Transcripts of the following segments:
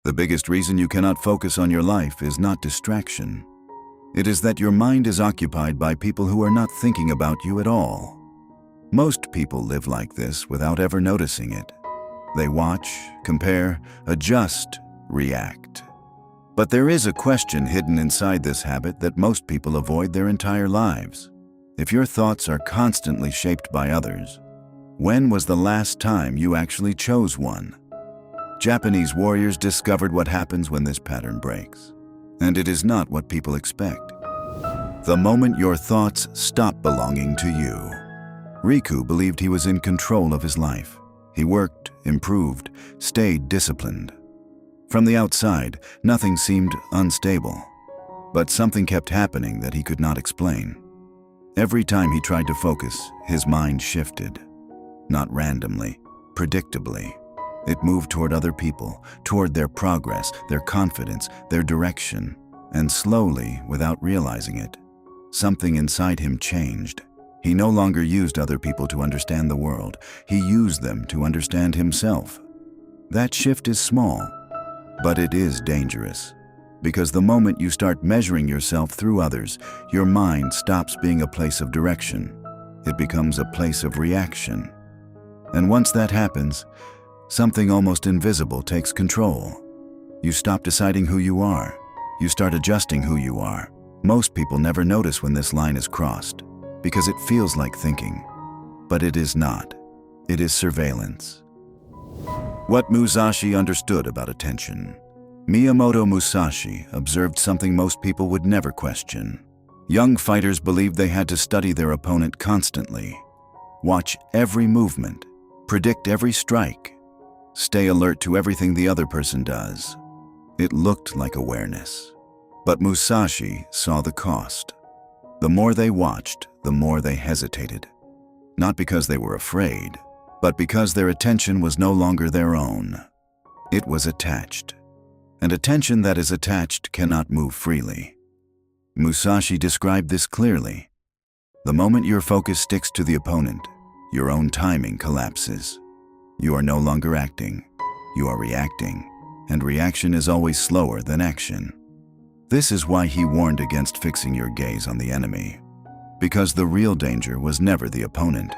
The biggest reason you cannot focus on your life is not distraction. It is that your mind is occupied by people who are not thinking about you at all. Most people live like this without ever noticing it. They watch, compare, adjust, react. But there is a question hidden inside this habit that most people avoid their entire lives. If your thoughts are constantly shaped by others, when was the last time you actually chose one? Japanese warriors discovered what happens when this pattern breaks. And it is not what people expect. The moment your thoughts stop belonging to you. Riku believed he was in control of his life. He worked, improved, stayed disciplined. From the outside, nothing seemed unstable. But something kept happening that he could not explain. Every time he tried to focus, his mind shifted. Not randomly, predictably. It moved toward other people, toward their progress, their confidence, their direction. And slowly, without realizing it, something inside him changed. He no longer used other people to understand the world. He used them to understand himself. That shift is small, but it is dangerous. Because the moment you start measuring yourself through others, your mind stops being a place of direction. It becomes a place of reaction. And once that happens, something almost invisible takes control. You stop deciding who you are. You start adjusting who you are. Most people never notice when this line is crossed, because it feels like thinking. But it is not. It is surveillance. What Musashi understood about attention. Miyamoto Musashi observed something most people would never question. Young fighters believed they had to study their opponent constantly, watch every movement, predict every strike, stay alert to everything the other person does. It looked like awareness. But Musashi saw the cost. The more they watched, the more they hesitated. Not because they were afraid, but because their attention was no longer their own. It was attached. And attention that is attached cannot move freely. Musashi described this clearly. The moment your focus sticks to the opponent, your own timing collapses. You are no longer acting. You are reacting. And reaction is always slower than action. This is why he warned against fixing your gaze on the enemy. Because the real danger was never the opponent.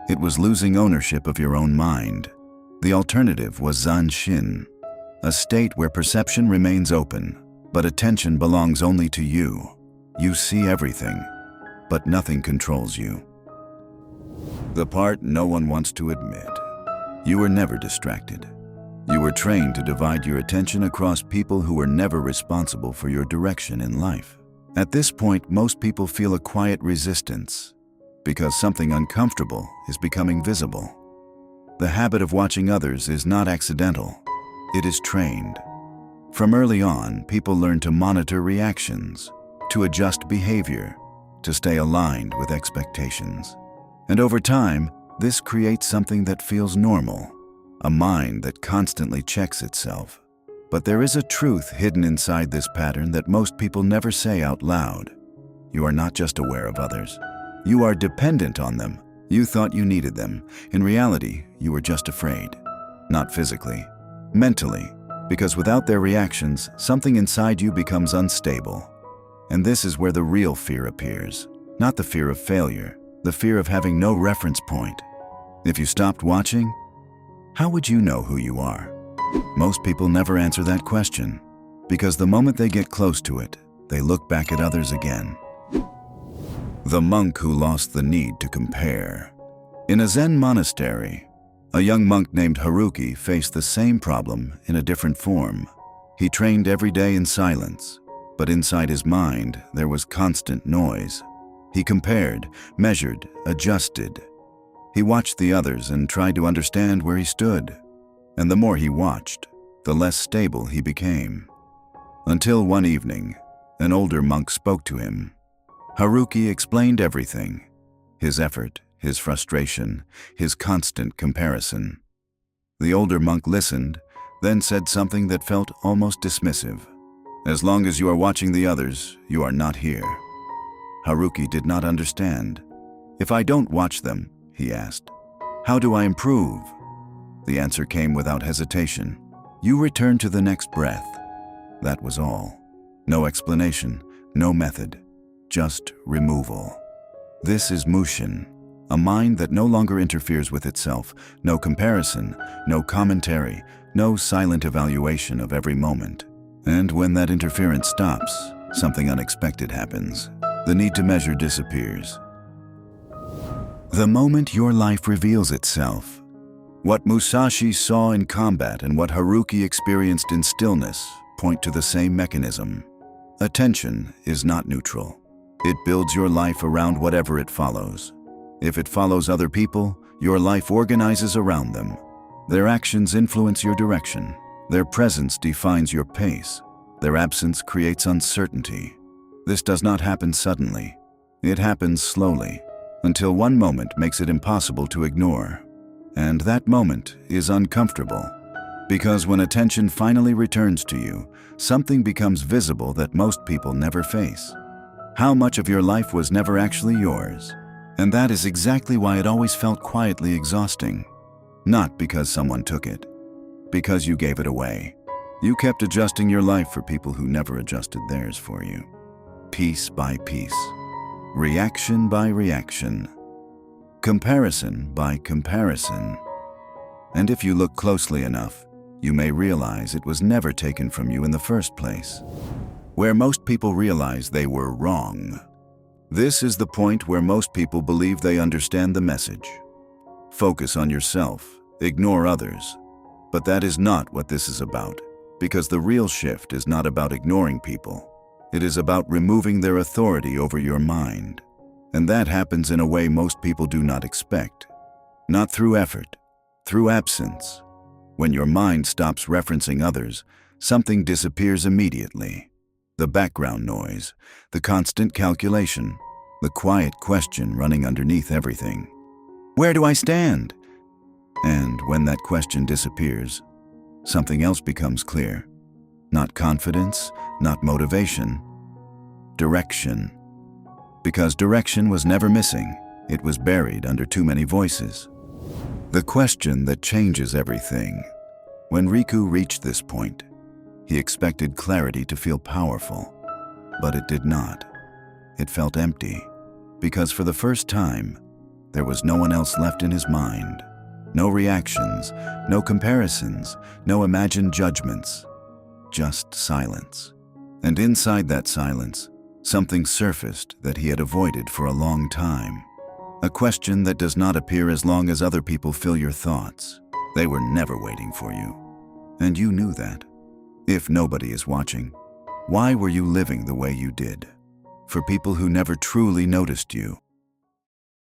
It was losing ownership of your own mind. The alternative was Zanshin, a state where perception remains open, but attention belongs only to you. You see everything, but nothing controls you. The part no one wants to admit. You were never distracted. You were trained to divide your attention across people who were never responsible for your direction in life. At this point, most people feel a quiet resistance because something uncomfortable is becoming visible. The habit of watching others is not accidental. It is trained. From early on, people learn to monitor reactions, to adjust behavior, to stay aligned with expectations. And over time, this creates something that feels normal, a mind that constantly checks itself. But there is a truth hidden inside this pattern that most people never say out loud. You are not just aware of others. You are dependent on them. You thought you needed them. In reality, you were just afraid. Not physically, mentally, because without their reactions, something inside you becomes unstable. And this is where the real fear appears. Not the fear of failure, the fear of having no reference point. If you stopped watching, how would you know who you are? Most people never answer that question, because the moment they get close to it, they look back at others again. The monk who lost the need to compare. In a Zen monastery, a young monk named Haruki faced the same problem in a different form. He trained every day in silence, but inside his mind, there was constant noise. He compared, measured, adjusted. He watched the others and tried to understand where he stood. And the more he watched, the less stable he became. Until one evening, an older monk spoke to him. Haruki explained everything: his effort, his frustration, his constant comparison. The older monk listened, then said something that felt almost dismissive. As long as you are watching the others, you are not here. Haruki did not understand. If I don't watch them, he asked, how do I improve? The answer came without hesitation. You returned to the next breath. That was all. No explanation, no method, just removal. This is Mushin, a mind that no longer interferes with itself, no comparison, no commentary, no silent evaluation of every moment. And when that interference stops, something unexpected happens. The need to measure disappears. The moment your life reveals itself, what Musashi saw in combat and what Haruki experienced in stillness point to the same mechanism. Attention is not neutral. It builds your life around whatever it follows. If it follows other people, your life organizes around them. Their actions influence your direction. Their presence defines your pace. Their absence creates uncertainty. This does not happen suddenly. It happens slowly, until one moment makes it impossible to ignore. And that moment is uncomfortable. Because when attention finally returns to you, something becomes visible that most people never face. How much of your life was never actually yours? And that is exactly why it always felt quietly exhausting. Not because someone took it, because you gave it away. You kept adjusting your life for people who never adjusted theirs for you. Piece by piece, reaction by reaction, comparison by comparison. And if you look closely enough, you may realize it was never taken from you in the first place. Where most people realize they were wrong. This is the point where most people believe they understand the message. Focus on yourself, ignore others. But that is not what this is about, because the real shift is not about ignoring people. It is about removing their authority over your mind. And that happens in a way most people do not expect. Not through effort, through absence. When your mind stops referencing others, something disappears immediately. The background noise, the constant calculation, the quiet question running underneath everything. Where do I stand? And when that question disappears, something else becomes clear. Not confidence, not motivation, direction. Because direction was never missing, it was buried under too many voices. The question that changes everything. When Riku reached this point, he expected clarity to feel powerful, but it did not. It felt empty, because for the first time, there was no one else left in his mind. No reactions, no comparisons, no imagined judgments, just silence. And inside that silence, something surfaced that he had avoided for a long time. A question that does not appear as long as other people fill your thoughts. They were never waiting for you. And you knew that. If nobody is watching, why were you living the way you did? For people who never truly noticed you.